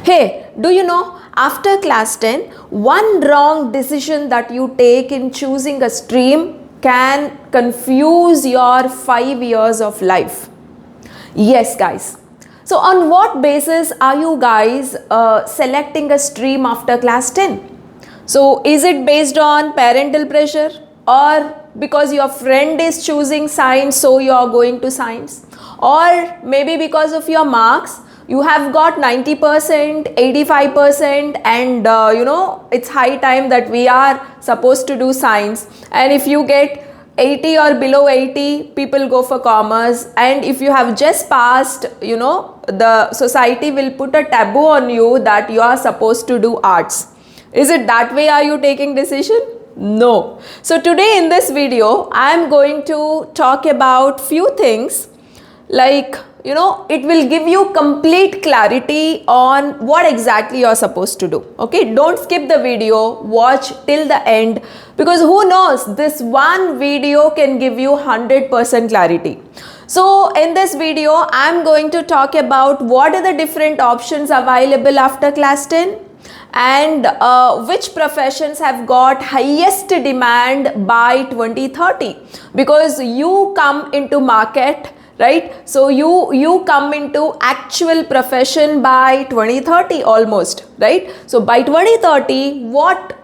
Hey, do you know, after class 10, one wrong decision that you take in choosing a stream can confuse your 5 years of life. Yes, guys. So, on what basis are you guys selecting a stream after class 10? So, is it based on parental pressure, or because your friend is choosing science, so you are going to science? Or maybe because of your marks, you have got 90%, 85%, and it's high time that we are supposed to do science. And if you get 80 or below 80, people go for commerce. And if you have just passed, the society will put a taboo on you that you are supposed to do arts. Is it that way are you taking decision? No. So today in this video, I am going to talk about few things like, it will give you complete clarity on what exactly you are supposed to do. Okay, don't skip the video, watch till the end, because who knows, this one video can give you 100% clarity. So in this video, I am going to talk about what are the different options available after class 10, and which professions have got highest demand by 2030, because you come into market, right? So you come into actual profession by 2030 almost, right? So by 2030, what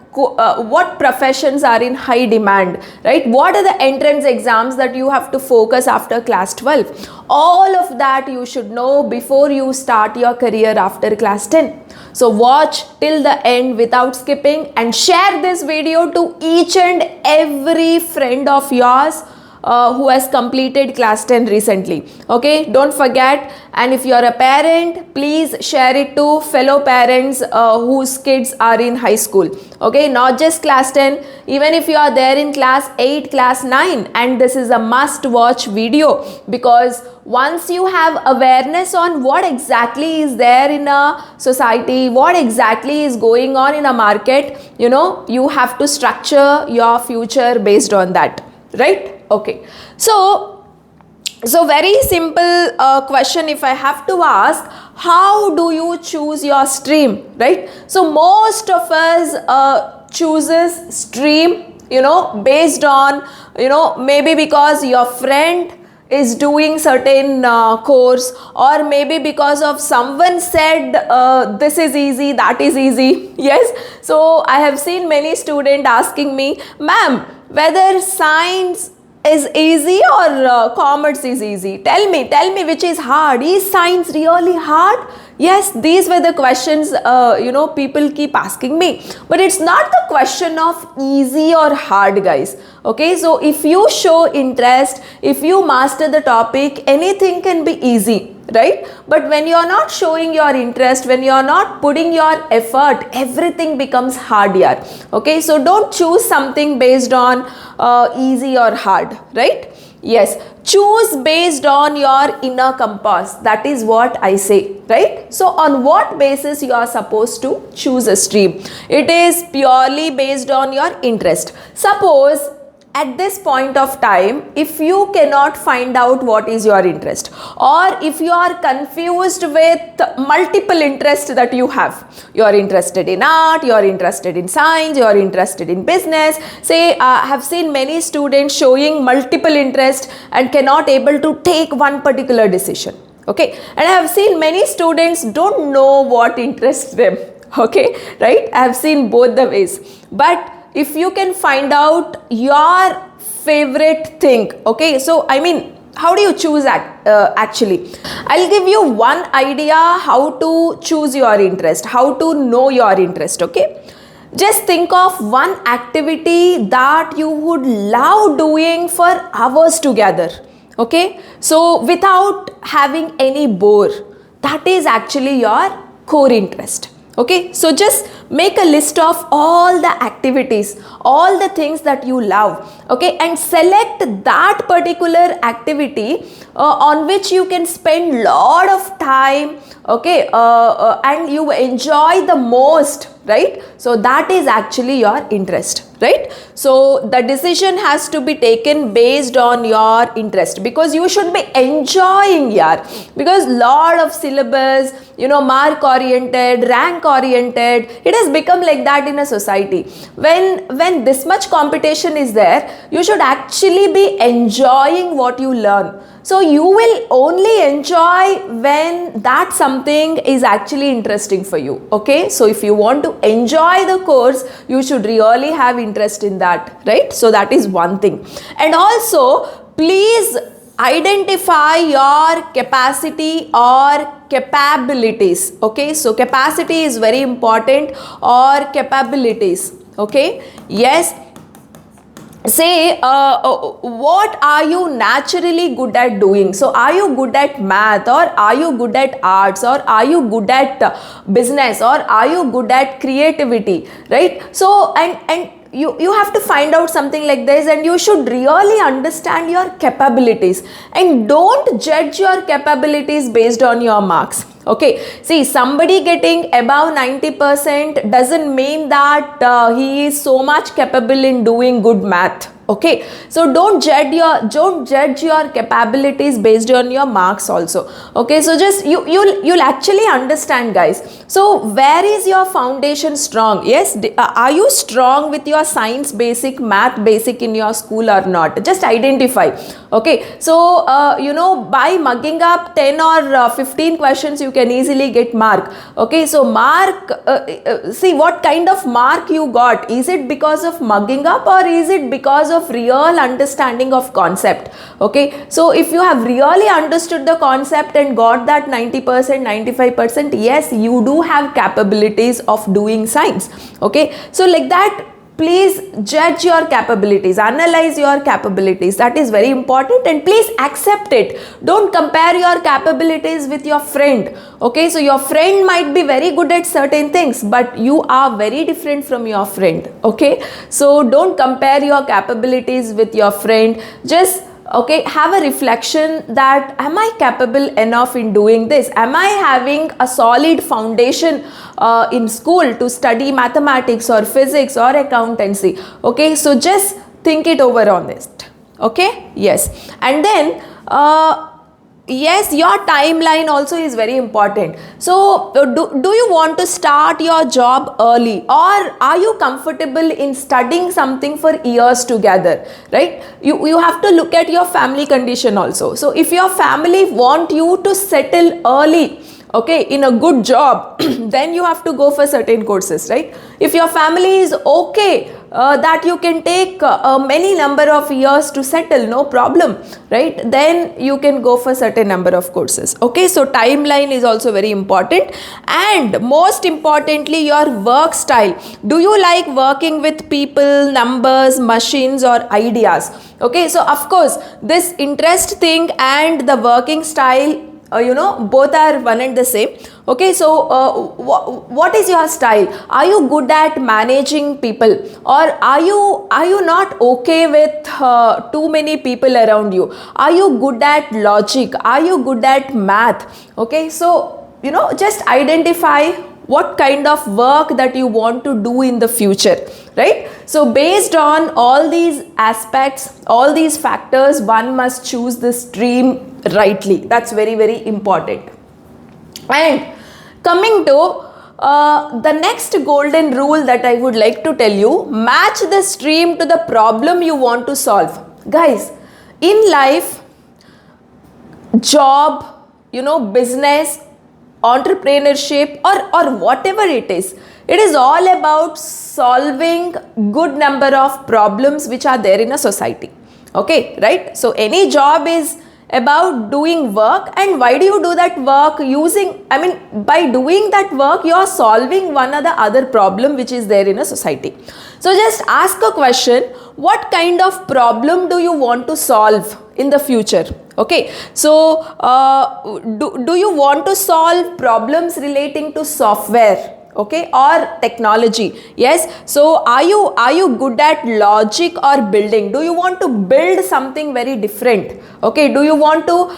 professions are in high demand, right? What are the entrance exams that you have to focus after class 12? All of that you should know before you start your career after class 10. So watch till the end without skipping, and share this video to each and every friend of yours who has completed class 10 recently. Okay, don't forget. And if you are a parent, please share it to fellow parents whose kids are in high school. Okay, not just class 10, even if you are there in class 8, class 9, and this is a must watch video, because once you have awareness on what exactly is there in a society, what exactly is going on in a market, you have to structure your future based on that, right? Okay, so very simple question if I have to ask, how do you choose your stream, right? So most of us chooses stream, based on, maybe because your friend is doing certain course, or maybe because of someone said this is easy, that is easy. Yes, so I have seen many students asking me, ma'am, whether science is easy or commerce is easy. Tell me which is hard. Is science really hard? Yes, these were the questions people keep asking me. But it's not the question of easy or hard, guys. Okay, so if you show interest, if you master the topic, anything can be easy, right? But when you are not showing your interest, when you are not putting your effort, everything becomes hard here. Okay, so don't choose something based on easy or hard, right? Yes, choose based on your inner compass. That is what I say, right? So on what basis you are supposed to choose a stream? It is purely based on your interest. Suppose at this point of time, if you cannot find out what is your interest, or if you are confused with multiple interests that you have, you are interested in art, you are interested in science, you are interested in business. Say, I have seen many students showing multiple interests and cannot able to take one particular decision. Okay, and I have seen many students don't know what interests them. Okay, right? I have seen both the ways. But if you can find out your favorite thing, okay, so I mean, how do you choose actually? I'll give you one idea how to choose your interest, how to know your interest. Okay, just think of one activity that you would love doing for hours together. Okay, so without having any bore, that is actually your core interest. Okay, so just make a list of all the activities, all the things that you love, okay, and select that particular activity on which you can spend lot of time, okay, and you enjoy the most, right? So that is actually your interest, right? So the decision has to be taken based on your interest, because you should be enjoying, yeah, because lot of syllabus, you know, mark oriented, rank oriented, it has become like that in a society. When this much competition is there, you should actually be enjoying what you learn. So you will only enjoy when that something is actually interesting for you, okay? So if you want to enjoy the course, you should really have interest in that, right? So that is one thing. And also, please identify your capacity or capabilities, okay? So capacity is very important, or capabilities, okay? Yes. Say what are you naturally good at doing? So are you good at math, or are you good at arts, or are you good at business, or are you good at creativity, right? So and you have to find out something like this, and you should really understand your capabilities, and don't judge your capabilities based on your marks. Okay, see, somebody getting above 90% doesn't mean that he is so much capable in doing good math. Okay, so don't judge your capabilities based on your marks also. Okay, so just you'll actually understand, guys. So where is your foundation strong? Yes, are you strong with your science basic, math basic in your school or not? Just identify. Okay, so you know, by mugging up 10 or 15 questions, you can easily get mark. Okay, so mark, see what kind of mark you got. Is it because of mugging up, or is it because of real understanding of concept? Okay, so if you have really understood the concept and got that 90%, 95%, yes, you do have capabilities of doing science. Okay, so like that, please judge your capabilities, analyze your capabilities. That is very important, and please accept it. Don't compare your capabilities with your friend. Okay, so your friend might be very good at certain things, but you are very different from your friend. Okay, so don't compare your capabilities with your friend. Just okay, have a reflection that am I capable enough in doing this? Am I having a solid foundation in school to study mathematics or physics or accountancy? Okay, so just think it over on this. Okay, yes. And then yes, your timeline also is very important. So do you want to start your job early, or are you comfortable in studying something for years together, right? You have to look at your family condition also. So if your family want you to settle early, okay, in a good job, then you have to go for certain courses, right? If your family is okay that you can take many number of years to settle, no problem, right? Then you can go for certain number of courses. Okay, so timeline is also very important, and most importantly, your work style. Do you like working with people, numbers, machines, or ideas? Okay, so of course, this interest thing and the working style, you know, both are one and the same. Okay, so what is your style? Are you good at managing people, or are you not okay with too many people around you? Are you good at logic? Are you good at math? Okay, so you know, just identify what kind of work that you want to do in the future, right? So based on all these aspects, all these factors, one must choose the stream rightly. That's very, very important. And coming to the next golden rule that I would like to tell you, match the stream to the problem you want to solve. Guys, in life, job, you know, business, entrepreneurship, or whatever it is all about solving good number of problems which are there in a society. Okay, right? So any job is about doing work, and why do you do that work? By doing that work, you are solving one or the other problem which is there in a society. So just ask a question, what kind of problem do you want to solve in the future? Okay, so do you want to solve problems relating to software? okay, or technology. Yes, so are you good at logic or building? Do you want to build something very different? Okay, do you want to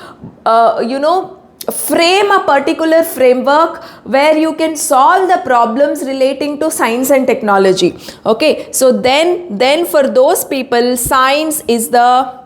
frame a particular framework where you can solve the problems relating to science and technology? Okay, so then for those people, science is the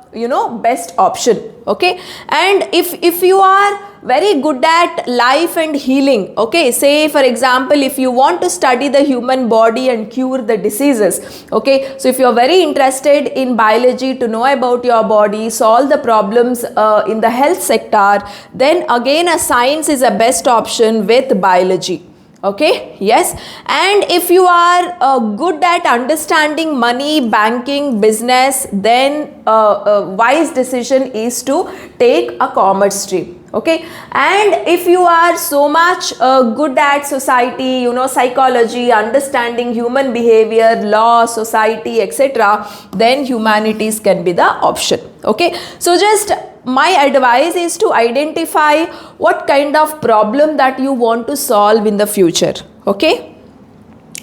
best option. Okay, and if you are very good at life and healing, okay, say for example, if you want to study the human body and cure the diseases, okay, so if you are very interested in biology, to know about your body, solve the problems in the health sector, then again a science is a best option with biology. Okay, yes, and if you are good at understanding money, banking, business, then a wise decision is to take a commerce stream. Okay, and if you are so much good at society, psychology, understanding human behavior, law, society, etc., then humanities can be the option. Okay, so just my advice is to identify what kind of problem that you want to solve in the future. Okay,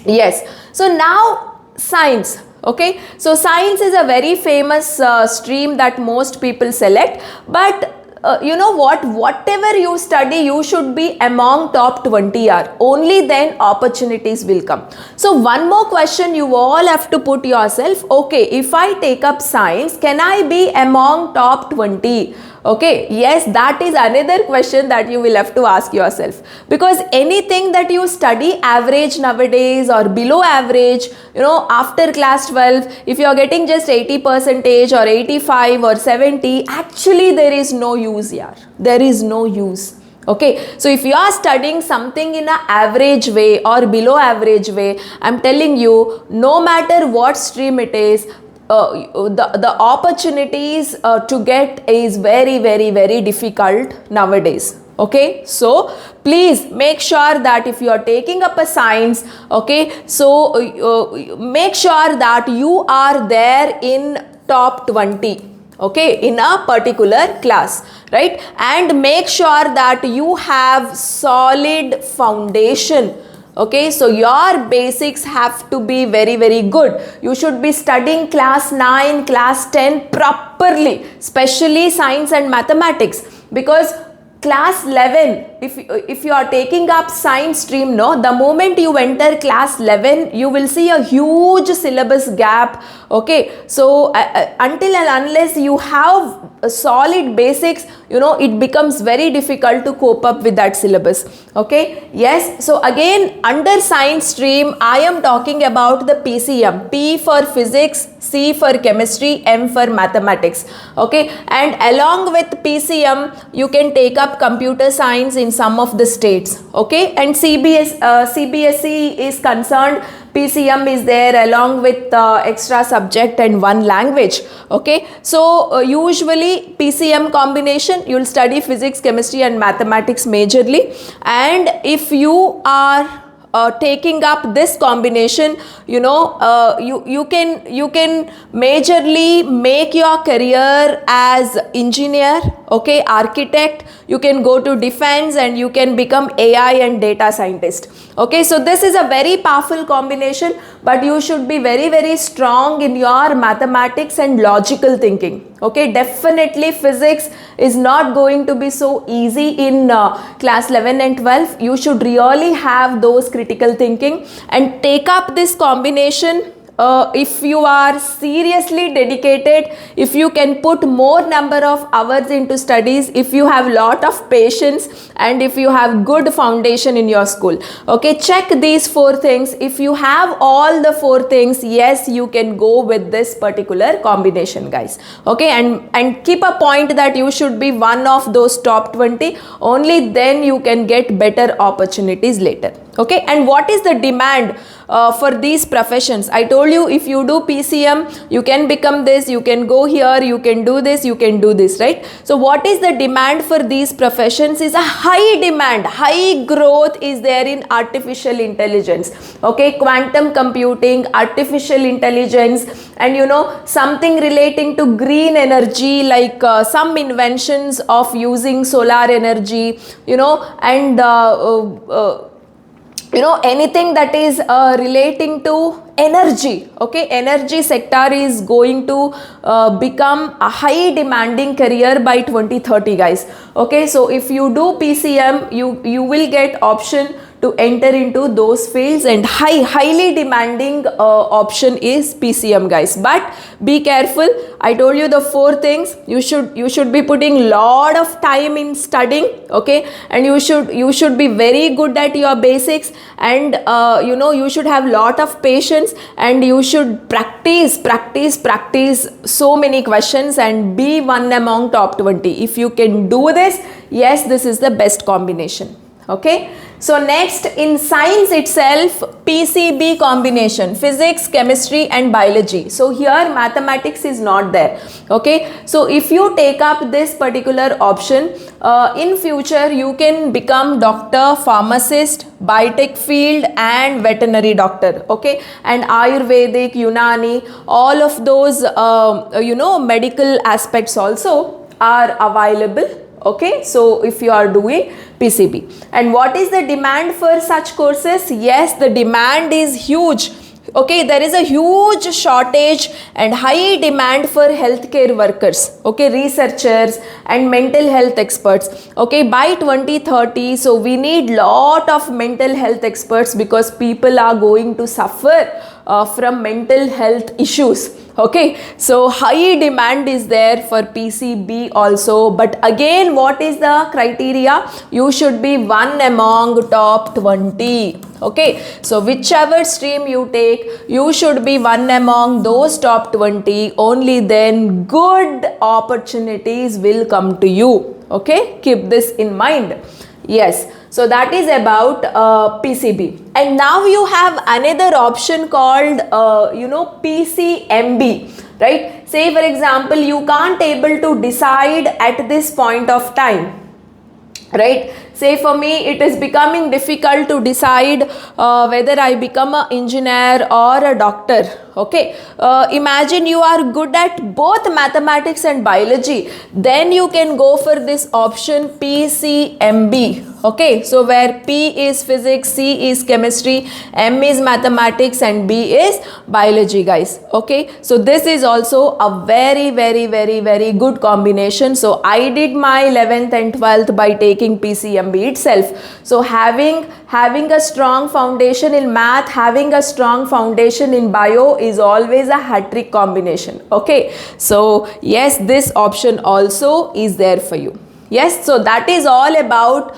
yes, so now science. Okay, so science is a very famous stream that most people select, but whatever you study, you should be among top 20 are. Only then opportunities will come. So one more question you all have to put yourself, okay, if I take up science, can I be among top 20? Okay, yes, that is another question that you will have to ask yourself, because anything that you study average nowadays or below average, after class 12, if you are getting just 80% or 85 or 70, actually there is no use here. There is no use. Okay, so if you are studying something in an average way or below average way, I am telling you, no matter what stream it is, the opportunities to get is very, very, very difficult nowadays. Okay, so please make sure that if you are taking up a science, okay, so make sure that you are there in top 20. Okay, in a particular class, right? And make sure that you have solid foundation. Okay, so your basics have to be very, very good. You should be studying class 9, class 10 properly, especially science and mathematics, because class 11, if you are taking up science stream, the moment you enter class 11, you will see a huge syllabus gap. Okay, so until and unless you have a solid basics, it becomes very difficult to cope up with that syllabus. Okay, yes, so again, under science stream, I am talking about the PCM, P for physics, C for chemistry, M for mathematics. Okay, and along with PCM, you can take up computer science in some of the states. Okay, and CBSE is concerned, PCM is there along with extra subject and one language. Okay, so usually PCM combination, you will study physics, chemistry and mathematics majorly, and if you are taking up this combination, you can majorly make your career as engineer, okay, architect, you can go to defense, and you can become AI and data scientist. Okay, so this is a very powerful combination, but you should be very, very strong in your mathematics and logical thinking. Okay, definitely physics is not going to be so easy in class 11 and 12. You should really have those critical thinking and take up this combination. If you are seriously dedicated, if you can put more number of hours into studies, if you have lot of patience, and if you have good foundation in your school. Okay, check these 4 things. If you have all the 4 things, yes, you can go with this particular combination, guys. Okay, and keep a point that you should be one of those top 20. Only then you can get better opportunities later. Okay, and what is the demand for these professions? I told you, if you do PCM, you can become this, you can go here, you can do this, you can do this, right? So what is the demand for these professions? Is a high demand, high growth is there in artificial intelligence, okay, quantum computing, artificial intelligence, and something relating to green energy, like some inventions of using solar energy, and anything that is relating to energy. Okay, energy sector is going to become a high demanding career by 2030, guys. Okay, so if you do PCM, you will get option to enter into those fields, and highly demanding option is PCM, guys. But be careful, I told you the 4 things. You should be putting lot of time in studying, okay, and you should be very good at your basics, and you should have lot of patience, and you should practice so many questions and be one among top 20. If you can do this, yes, this is the best combination. Okay, so next, in science itself, PCB combination, physics, chemistry and biology. So here mathematics is not there. Okay, so if you take up this particular option, in future you can become doctor, pharmacist, biotech field and veterinary doctor. Okay, and Ayurvedic, Unani, all of those medical aspects also are available. Okay, so if you are doing PCB, and what is the demand for such courses? Yes, the demand is huge. Okay, there is a huge shortage and high demand for healthcare workers, okay, researchers and mental health experts. Okay, by 2030, so we need lot of mental health experts, because people are going to suffer from mental health issues. Okay, so high demand is there for PCB also, but again, what is the criteria? You should be one among top 20. Okay, so whichever stream you take, you should be one among those top 20. Only then good opportunities will come to you. Okay, keep this in mind. Yes, so that is about PCB. And now you have another option called PCMB, right? Say for example, you can't able to decide at this point of time, right? Say for me, it is becoming difficult to decide whether I become an engineer or a doctor. Okay, imagine you are good at both mathematics and biology, then you can go for this option PCMB. Okay, so where P is physics, C is chemistry, M is mathematics and B is biology, guys. Okay, so this is also a very good combination. So I did my 11th and 12th by taking PCMB itself. So having a strong foundation in math, having a strong foundation in bio is always a hat-trick combination. Okay, so yes, this option also is there for you. Yes, so that is all about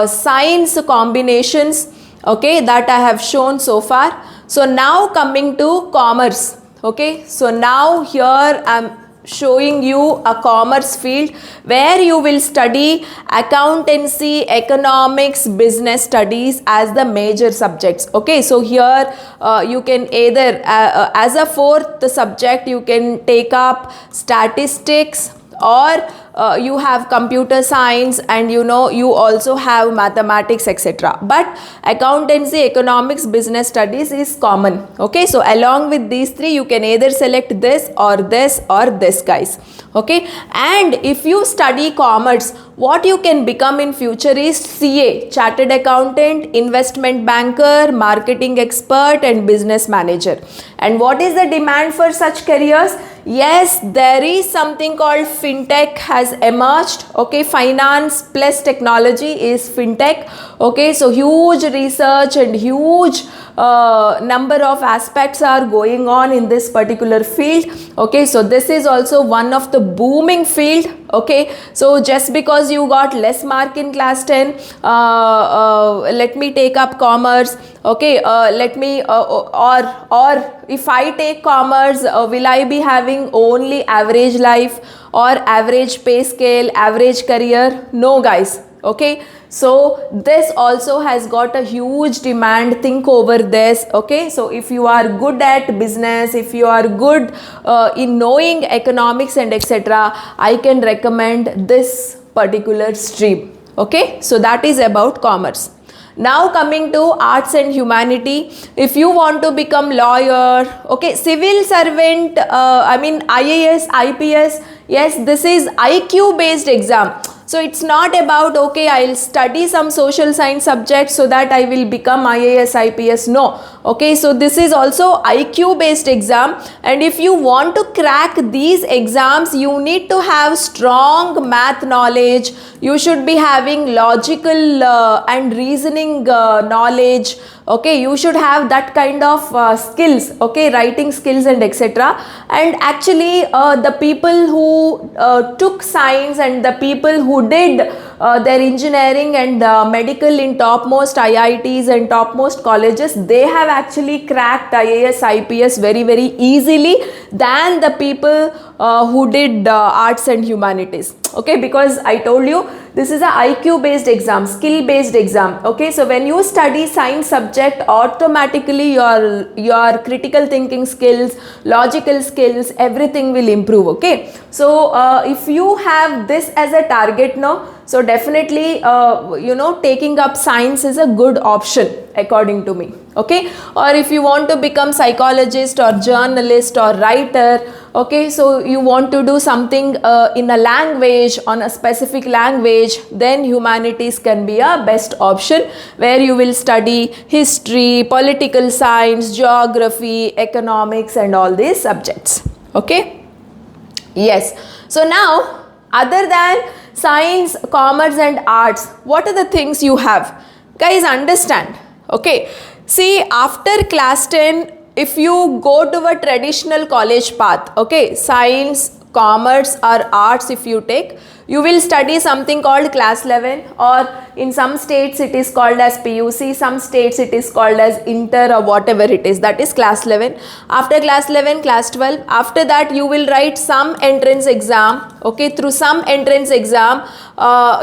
science combinations, okay, that I have shown so far. So now coming to commerce. Okay, so now here I am showing you a commerce field where you will study accountancy, economics, business studies as the major subjects. Okay, so here you can either as a 4th subject you can take up statistics, or you have computer science, and you also have mathematics, etc. But accountancy, economics, business studies is common. Okay, so along with these 3 you can either select this or this or this, guys. Okay, and if you study commerce, what you can become in future is CA, chartered accountant, investment banker, marketing expert and business manager. And what is the demand for such careers? Yes, there is something called fintech has emerged. Okay, finance plus technology is fintech. Okay, so huge research and huge number of aspects are going on in this particular field. Okay, so this is also one of the booming field. Okay, so just because you got less mark in class 10, let me take up commerce. Okay, let me or if I take commerce, will I be having only average life or average pay scale, average career? No, guys. Okay, so this also has got a huge demand. Think over this. Okay, so if you are good at business, if you are good in knowing economics and etc., I can recommend this particular stream. Okay, so that is about commerce. Now coming to arts and humanity, if you want to become lawyer, okay, civil servant, I mean IAS, IPS, yes, this is IQ based exam. So it's not about, okay, I'll study some social science subject so that I will become IAS, IPS. No. Okay, so this is also IQ based exam, and if you want to crack these exams, you need to have strong math knowledge. You should be having logical and reasoning knowledge. Okay, you should have that kind of skills, okay, writing skills and etc. And actually the people who took science and the people who did their engineering and medical in topmost IITs and topmost colleges, they have actually cracked IAS, IPS very easily than the people who did arts and humanities. Okay, because I told you this is a IQ based exam, skill based exam. Okay, so when you study science subject, automatically your critical thinking skills, logical skills, everything will improve. Okay, so if you have this as a target now, so definitely taking up science is a good option according to me. Okay, or if you want to become psychologist or journalist or writer, okay, so you want to do something in a language, on a specific language, then humanities can be a best option, where you will study history, political science, geography, economics and all these subjects. Okay, yes. So now, other than science, commerce and arts, what are the things you have? Guys, understand. Okay, see, after class 10, if you go to a traditional college path, okay, science, commerce or arts, if you take, you will study something called class 11, or in some states it is called as PUC, some states it is called as inter or whatever it is, that is class 11. After class 11, class 12, after that you will write some entrance exam. Okay, through some entrance exam,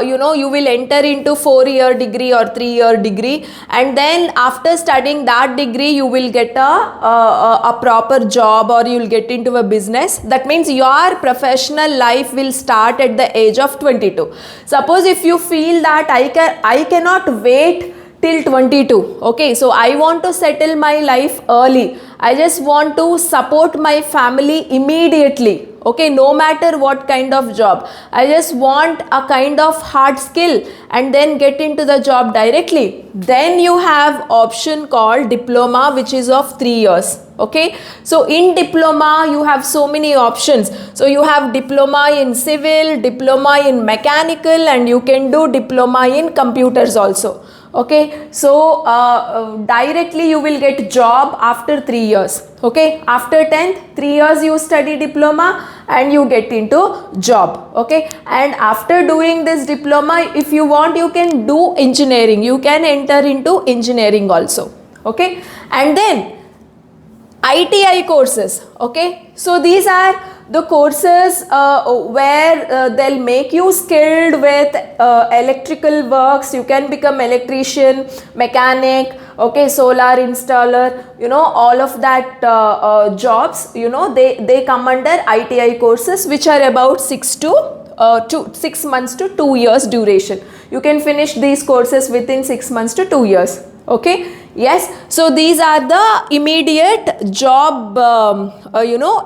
you will enter into 4-year degree or 3-year degree, and then after studying that degree you will get a proper job, or you will get into a business. That means your professional life will start at the age of 22. Suppose if you feel that I cannot wait till 22, okay, so I want to settle my life early, I just want to support my family immediately, okay, no matter what kind of job, I just want a kind of hard skill and then get into the job directly, then you have option called diploma, which is of 3 years. Okay, so in diploma you have so many options. So you have diploma in civil, diploma in mechanical, and you can do diploma in computers also. Okay, so directly you will get job after 3 years. Okay, after 10th, 3 years you study diploma and you get into job. Okay, and after doing this diploma, if you want, you can do engineering, you can enter into engineering also. Okay, and then ITI courses. Okay, so these are the courses where they'll make you skilled with electrical works. You can become electrician, mechanic, okay, solar installer, all of that jobs, they come under ITI courses, which are about 6 months to 2 years duration. You can finish these courses within 6 months to 2 years. Okay, yes, so these are the immediate job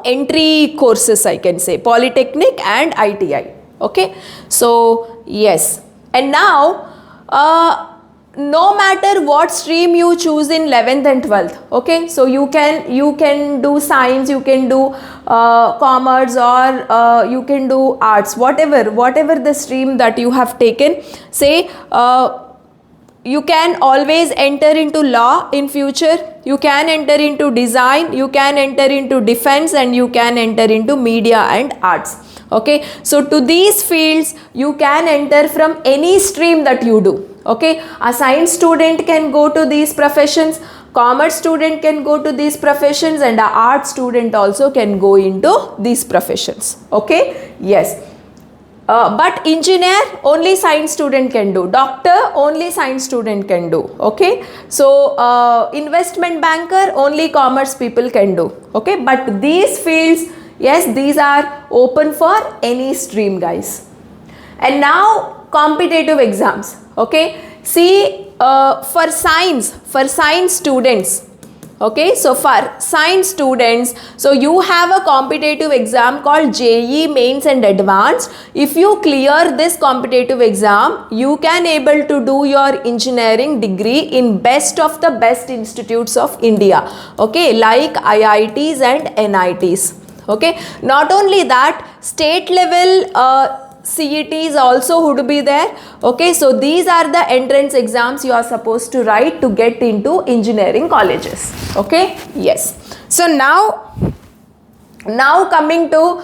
entry courses, I can say, polytechnic and ITI. Okay, so yes, and now no matter what stream you choose in 11th and 12th, okay, so you can do science, you can do commerce, or you can do arts, whatever the stream that you have taken. Say you can always enter into law in future, you can enter into design, you can enter into defense, and you can enter into media and arts. Okay, so to these fields you can enter from any stream that you do. Okay, a science student can go to these professions, commerce student can go to these professions, and a art student also can go into these professions. Okay, yes. But engineer only science student can do, doctor only science student can do. Okay, so investment banker only commerce people can do. Okay, but these fields, yes, these are open for any stream, guys. And now competitive exams. Okay, see, for science students, Okay, so for science students, so you have a competitive exam called JEE Mains and Advanced. If you clear this competitive exam, you can able to do your engineering degree in best of the best institutes of India. Okay, like IITs and NITs. Okay, not only that, state level CETs also would be there. Okay, so these are the entrance exams you are supposed to write to get into engineering colleges. Okay, yes. So now coming to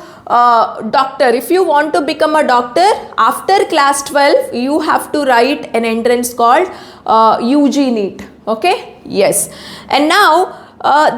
doctor. If you want to become a doctor, after class 12 you have to write an entrance called UG NEET. Okay, yes. And now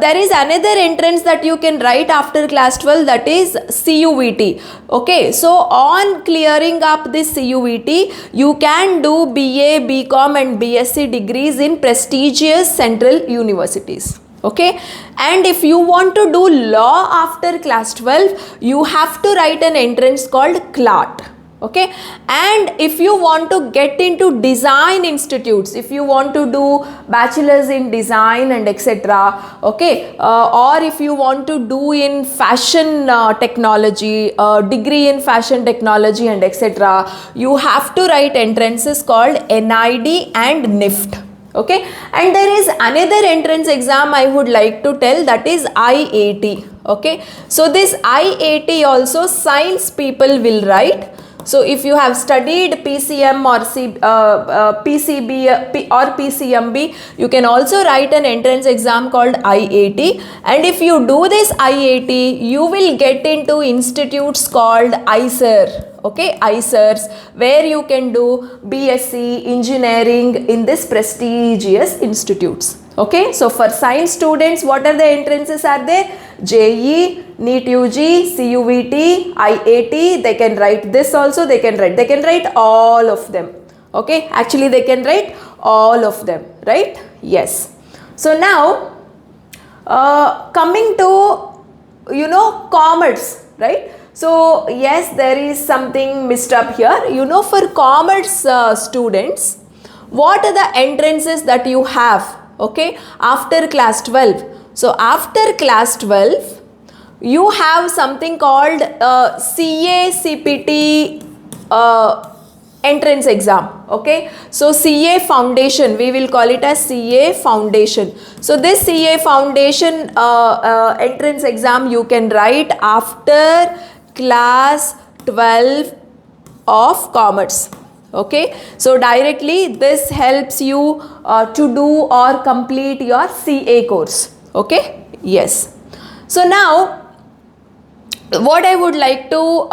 there is another entrance that you can write after class 12, that is CUET. Okay, so on clearing up this CUET, you can do BA, BCom and BSc degrees in prestigious central universities. Okay, and if you want to do law after class 12, you have to write an entrance called CLAT. Okay, and if you want to get into design institutes, if you want to do bachelor's in design and etc., okay, or if you want to do in fashion technology, degree in fashion technology and etc., you have to write entrances called NID and NIFT. Okay, and there is another entrance exam I would like to tell, that is IAT. Okay, so this IAT also science people will write. So if you have studied PCM or PCB or PCMB, you can also write an entrance exam called IAT. And if you do this IAT, you will get into institutes called ICER. Okay, ICERs, where you can do BSc engineering in this prestigious institutes. Okay, so for science students, what are the entrances are there? JEE, NEET UG, CUET, IAT. They can write this also. They can write all of them. Okay, actually they can write all of them, right? Yes. So now coming to commerce, right? So yes, there is something mixed up here. For commerce students, what are the entrances that you have? Okay, after class 12. So after class 12, you have something called CA CPT entrance exam. Okay, so CA foundation, we will call it as CA foundation. So this CA foundation entrance exam you can write after class 12 of commerce. Okay, so directly this helps you to do or complete your CA course. Okay, yes. So now what I would like to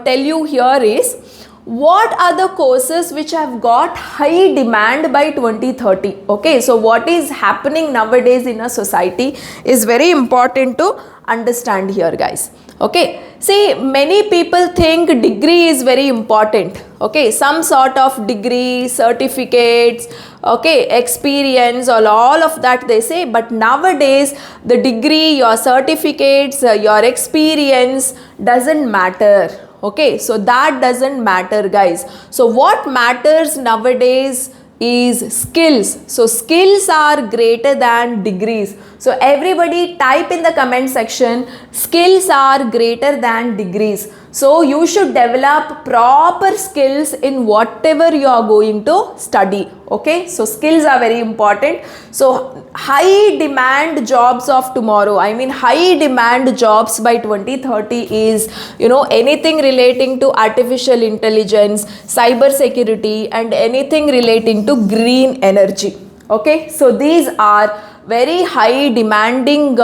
tell you here is, what are the courses which have got high demand by 2030? Okay, so what is happening nowadays in a society is very important to understand here, guys. Okay, see, many people think degree is very important. Okay, some sort of degree, certificates, okay, experience, all of that they say. But nowadays the degree, your certificates, your experience doesn't matter. Okay, so that doesn't matter, guys. So what matters nowadays is skills. So skills are greater than degrees. So everybody type in the comment section, skills are greater than degrees. So you should develop proper skills in whatever you are going to study. Okay, so skills are very important. So high demand jobs of tomorrow, I mean high demand jobs by 2030 is, anything relating to artificial intelligence, cyber security and anything relating to green energy. Okay, so these are very high demanding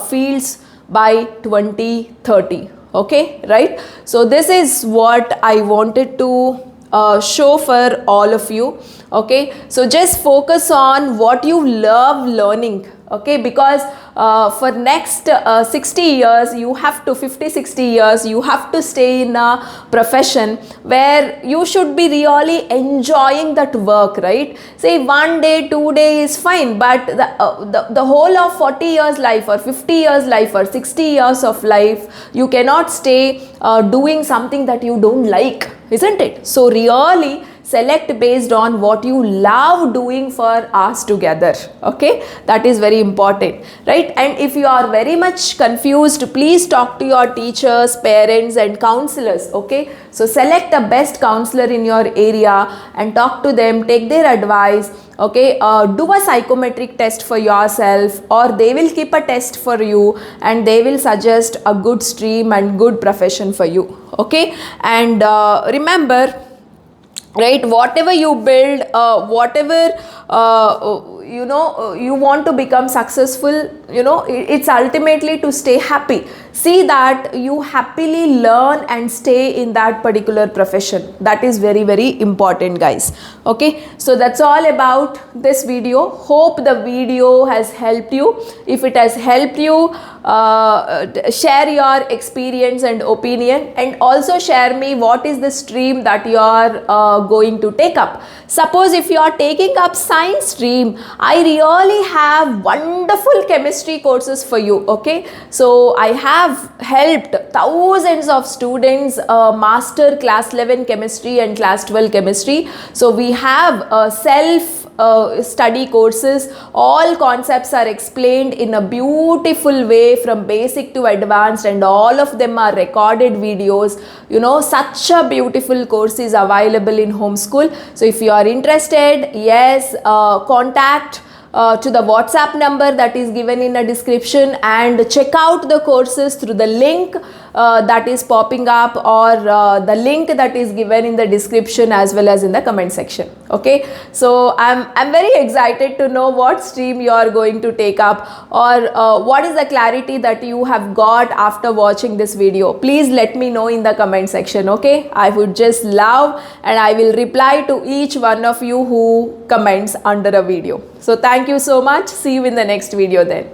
fields by 2030. Okay, right? So this is what I wanted to show for all of you. Okay, so just focus on what you love learning. Okay, because for next 60 years you have to 50-60 years you have to stay in a profession where you should be really enjoying that work, right? Say 1 day 2 days is fine, but the whole of 40 years life or 50 years life or 60 years of life, you cannot stay doing something that you don't like, isn't it? So really select based on what you love doing for hours together. Okay, that is very important, right? And if you are very much confused, please talk to your teachers, parents and counselors. Okay, so select the best counselor in your area and talk to them, take their advice. Okay, do a psychometric test for yourself, or they will keep a test for you and they will suggest a good stream and good profession for you. Okay, and remember, right, whatever you build, whatever you want to become successful, it's ultimately to stay happy. See that you happily learn and stay in that particular profession. That is very, very important, guys. Okay, so that's all about this video. Hope the video has helped you. If it has helped you, share your experience and opinion, and also share me what is the stream that you are going to take up. Suppose if you are taking up science stream, I really have wonderful chemistry courses for you. Okay, so I have helped thousands of students master class 11 chemistry and class 12 chemistry. So we have self study courses. All concepts are explained in a beautiful way from basic to advanced, and all of them are recorded videos. Such a beautiful course is available in homeschool. So if you are interested, yes, contact to the WhatsApp number that is given in the description, and check out the courses through the link that is popping up, or the link that is given in the description as well as in the comment section. Okay, so I'm very excited to know what stream you are going to take up, or what is the clarity that you have got after watching this video. Please let me know in the comment section. Okay, I would just love, and I will reply to each one of you who comments under a video. So thank you so much. See you in the next video then.